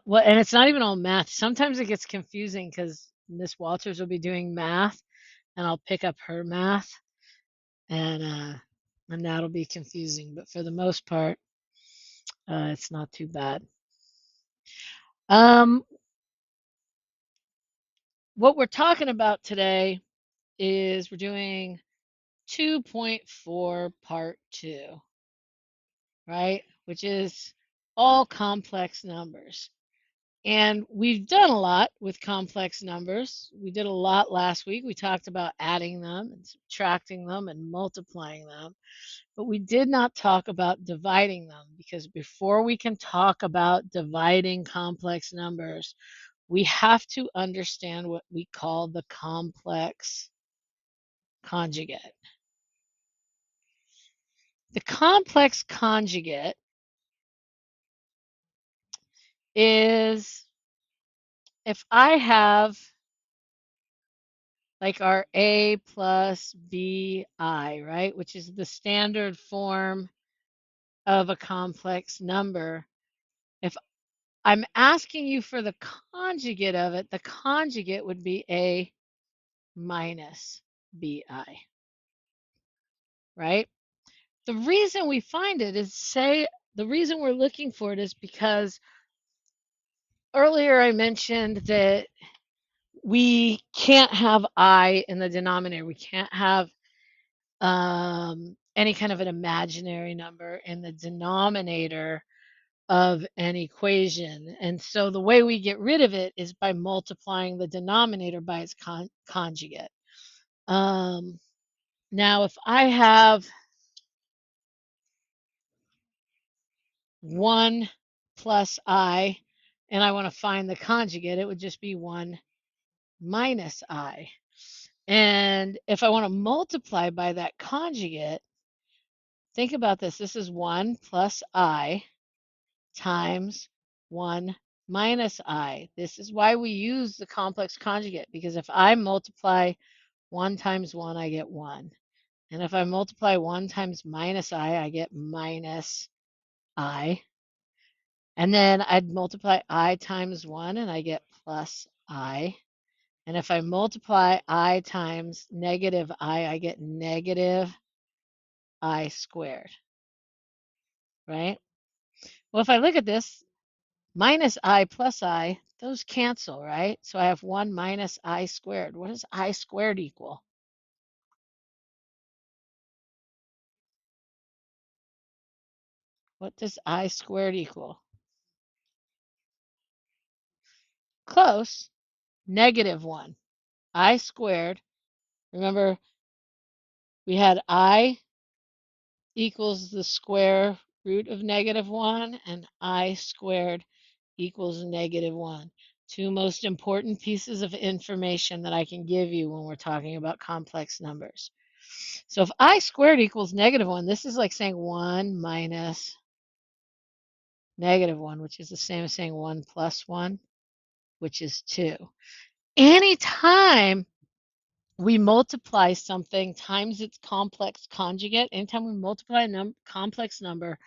well, and it's not even all math. Sometimes it gets confusing because Miss Walters will be doing math, and I'll pick up her math, and that'll be confusing. But for the most part, it's not too bad. Um, what we're talking about today is we're doing 2.4 part 2, right? Which is all complex numbers. And we've done a lot with complex numbers. We did a lot last week. We talked about adding them and subtracting them and multiplying them. But we did not talk about dividing them, because before we can talk about dividing complex numbers, we have to understand what we call the complex conjugate. The complex conjugate is if I have like our a plus bi, right, which is the standard form of a complex number. If I'm asking you for the conjugate of it, the conjugate would be a minus bi, right? The reason we find it is, the reason we're looking for it is because earlier I mentioned that we can't have I in the denominator. We can't have any kind of an imaginary number in the denominator of an equation. And so the way we get rid of it is by multiplying the denominator by its conjugate. Now, if I have 1 plus I and I want to find the conjugate, it would just be 1 minus I. And if I want to multiply by that conjugate, think about this. This is 1 plus I times 1 minus I. This is why we use the complex conjugate, because if I multiply 1 times 1, I get 1. And if I multiply 1 times minus I get minus I. And then I'd multiply I times 1 and I get plus I. And if I multiply I times negative I get negative I squared, right? Well, if I look at this, minus I plus I, those cancel, right? So I have 1 minus I squared. What does I squared equal? What does I squared equal? Close. Negative 1. I squared. Remember, we had I equals the square root of negative 1, and I squared equals negative 1. Two most important pieces of information that I can give you when we're talking about complex numbers. So if I squared equals negative 1, this is like saying 1 minus negative 1, which is the same as saying 1 plus 1, which is 2. Anytime we multiply something times its complex conjugate, anytime we multiply a complex number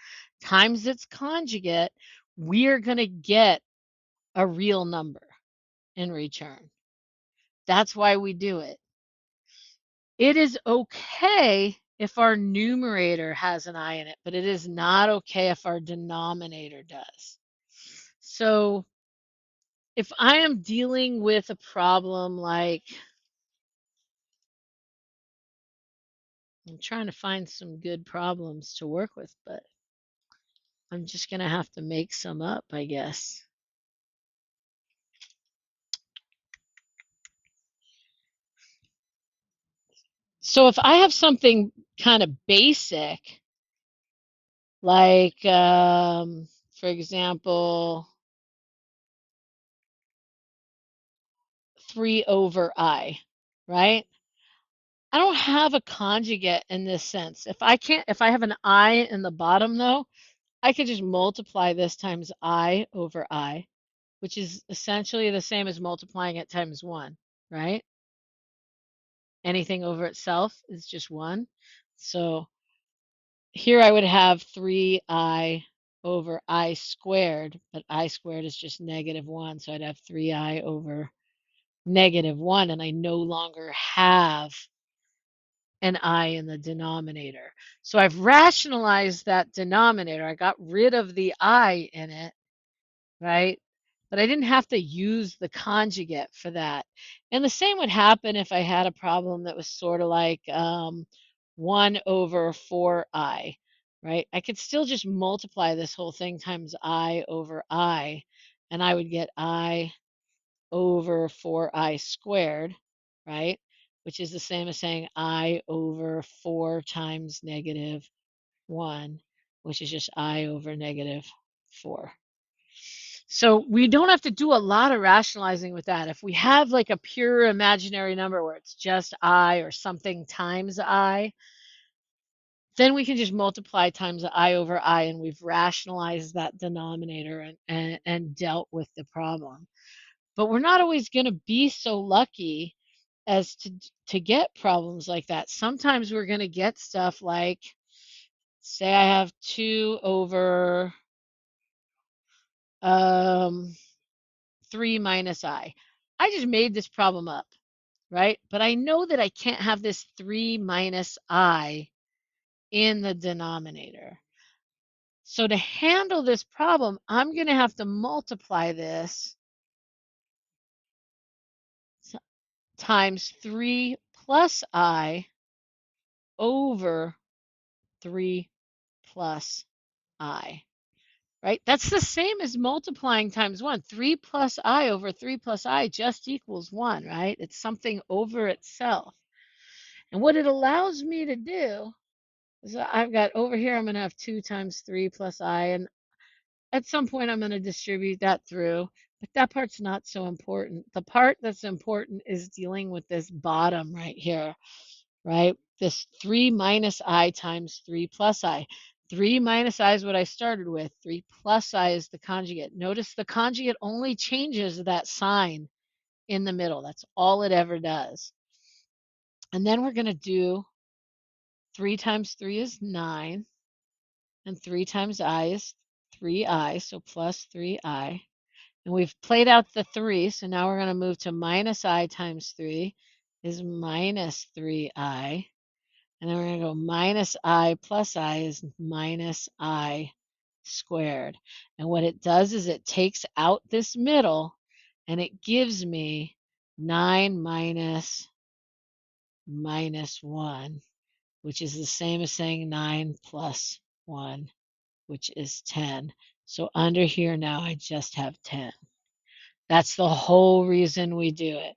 times its conjugate, we're going to get a real number in return. That's why we do it. It is okay if our numerator has an I in it, but it is not okay if our denominator does. So if I am dealing with a problem like, I'm trying to find some good problems to work with, but I'm just going to have to make some up, I guess. So if I have something kind of basic, like, for example, 3 over I, right? I don't have a conjugate in this sense. If I have an I in the bottom though, I could just multiply this times I over I, which is essentially the same as multiplying it times 1, right? Anything over itself is just 1. So here I would have 3I over I squared, but I squared is just -1, so I'd have 3I over -1, and I no longer have an I in the denominator. So I've rationalized that denominator. I got rid of the I in it, right? But I didn't have to use the conjugate for that. And the same would happen if I had a problem that was sort of like 1 over 4I, right? I could still just multiply this whole thing times I over I, and I would get I over 4I squared, right? Which is the same as saying I over 4 times -1, which is just I over -4. So we don't have to do a lot of rationalizing with that. If we have like a pure imaginary number where it's just I or something times I, then we can just multiply times I over I, and we've rationalized that denominator and dealt with the problem. But we're not always going to be so lucky as to get problems like that. Sometimes we're going to get stuff like, say I have 2 over 3 minus I. I just made this problem up, right? But I know that I can't have this 3 minus I in the denominator. So to handle this problem, I'm going to have to multiply this times 3 plus I over 3 plus I, right? That's the same as multiplying times 1. 3 plus I over 3 plus I just equals 1, right? It's something over itself. And what it allows me to do is I've got over here, I'm going to have 2 times 3 plus I, and at some point I'm going to distribute that through, but that part's not so important. The part that's important is dealing with this bottom right here, right? This 3 minus I times 3 plus I. 3 minus I is what I started with. 3 plus I is the conjugate. Notice the conjugate only changes that sign in the middle. That's all it ever does. And then we're going to do 3 times 3 is 9, and 3 times I is 3I, so plus 3I. And we've played out the 3, so now we're going to move to minus I times 3 is minus 3I. And then we're going to go minus I plus I is minus I squared. And what it does is it takes out this middle and it gives me 9 minus 1, which is the same as saying 9 plus 1, which is 10. So under here now I just have 10. That's the whole reason we do it.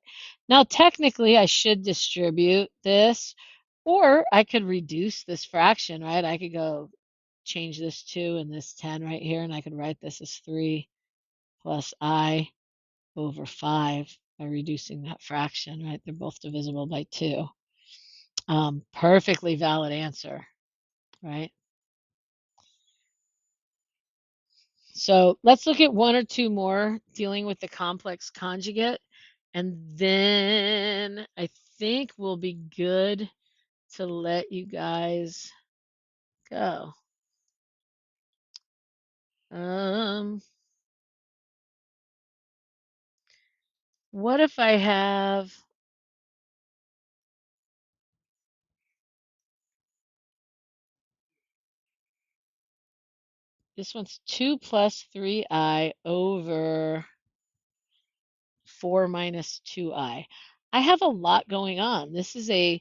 Now, technically, I should distribute this, or I could reduce this fraction, right? I could go change this 2 and this 10 right here, and I could write this as 3 plus I over 5 by reducing that fraction, right? They're both divisible by 2. Perfectly valid answer, right? So let's look at 1 or 2 more dealing with the complex conjugate, and then I think we'll be good to let you guys go. What if I have this one's 2 plus 3I over 4 minus 2I. I have a lot going on. This is a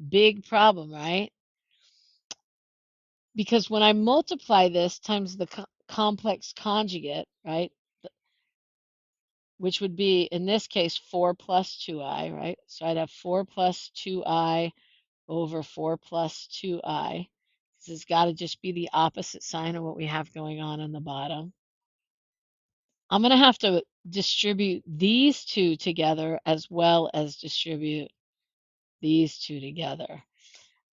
big problem, right? Because when I multiply this times the complex conjugate, right, which would be, in this case, 4 plus 2I, right? So I'd have 4 plus 2I over 4 plus 2I. This has got to just be the opposite sign of what we have going on the bottom. I'm going to have to distribute these two together as well as distribute these two together.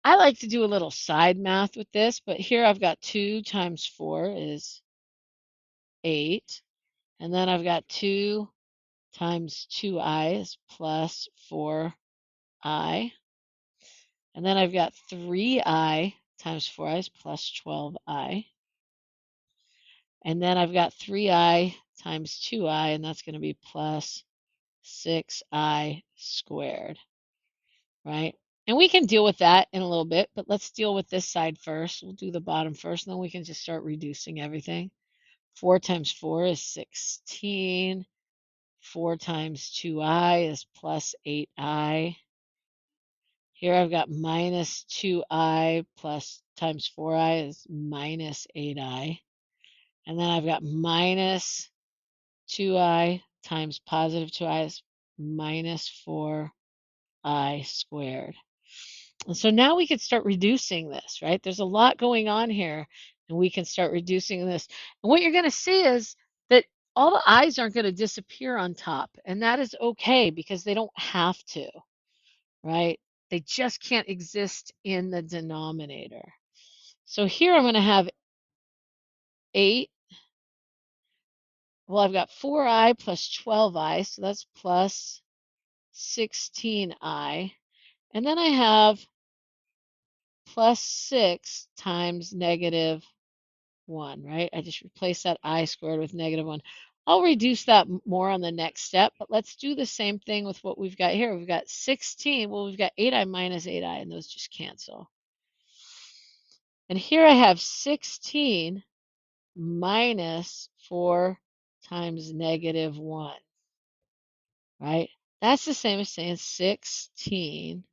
I like to do a little side math with this, but here I've got 2 times 4 is 8. And then I've got 2 times 2I is plus 4I. And then I've got 3I times 4I is plus 12I. And then I've got 3i times 2i, and that's going to be plus 6i squared, right? And we can deal with that in a little bit, but let's deal with this side first. We'll do the bottom first, and then we can just start reducing everything. 4 times 4 is 16. 4 times 2i is plus 8i. Here I've got minus 2i plus times 4i is minus 8i. And then I've got minus 2i times positive 2i is minus 4i squared. And so now we can start reducing this, right? There's a lot going on here, and we can start reducing this. And what you're going to see is that all the i's aren't going to disappear on top, and that is okay because they don't have to, right? They just can't exist in the denominator. So here I'm going to have 8. Well, I've got 4i plus 12i, so that's plus 16i. And then I have plus 6 times negative 1, right? I just replace that I squared with negative 1. I'll reduce that more on the next step, but let's do the same thing with what we've got here. We've got 16. Well, we've got 8i minus 8i, and those just cancel. And here I have 16 minus 4 times negative 1, right? That's the same as saying 16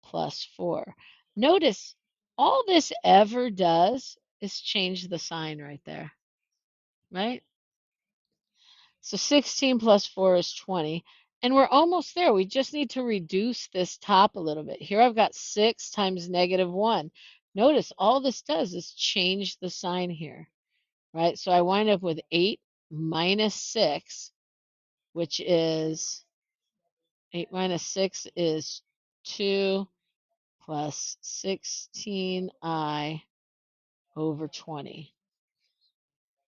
plus 4. Notice all this ever does is change the sign right there, right? So 16 plus 4 is 20. And we're almost there. We just need to reduce this top a little bit. Here I've got 6 times negative 1. Notice all this does is change the sign here, right? So I wind up with 8 minus 6, which is 8 minus 6 is 2 plus 16i over 20.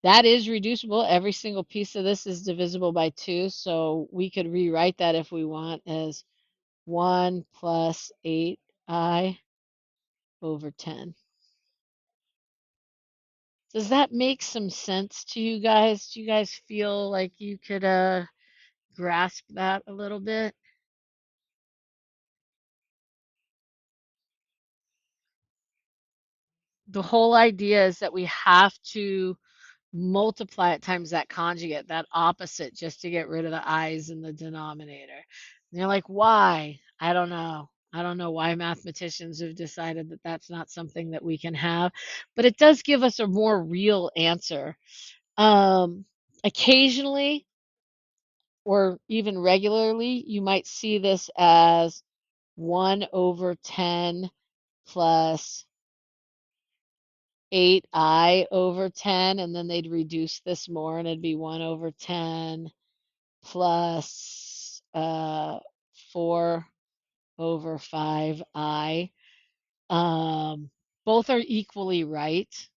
That is reducible. Every single piece of this is divisible by 2, so we could rewrite that if we want as 1 plus 8i over 10. Does that make some sense to you guys? Do you guys feel like you could grasp that a little bit? The whole idea is that we have to multiply it times that conjugate, that opposite, just to get rid of the i's in the denominator. And you're like, why? I don't know. I don't know why mathematicians have decided that that's not something that we can have, but it does give us a more real answer. Occasionally, or even regularly, you might see this as 1 over 10 plus 8i over 10, and then they'd reduce this more, and it'd be 1 over 10 plus 4 over 5i. Both are equally right.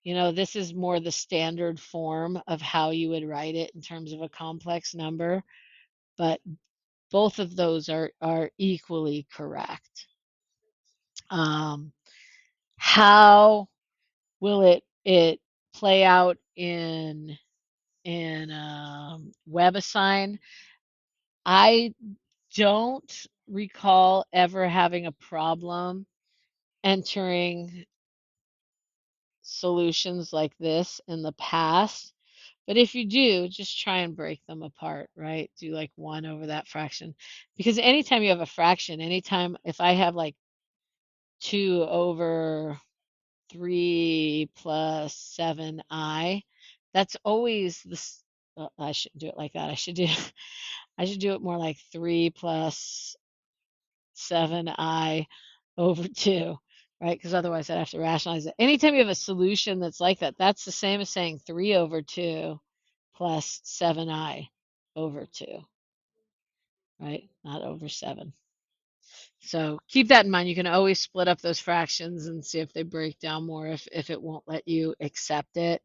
You know, this is more the standard form of how you would write it in terms of a complex number, but both of those are equally correct. How will it play out in WebAssign? I don't recall ever having a problem entering solutions like this in the past. But if you do, just try and break them apart, right? Do like 1 over that fraction. Because anytime you have a fraction, anytime if I have like 2 over 3 plus 7i, that's always this. I shouldn't do it like that. I should do it more like 3 plus 7i over 2, right? Because otherwise I'd have to rationalize it. Anytime you have a solution that's like that, that's the same as saying 3 over 2 plus 7i over 2, right? Not over 7. So keep that in mind. You can always split up those fractions and see if they break down more if it won't let you accept it.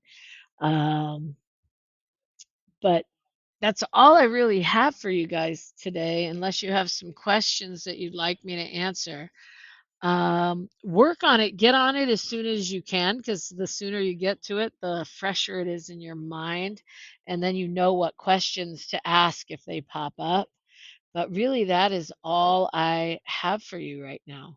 But that's all I really have for you guys today, unless you have some questions that you'd like me to answer. Work on it, get on it as soon as you can, because the sooner you get to it, the fresher it is in your mind. And then you know what questions to ask if they pop up. But really, that is all I have for you right now.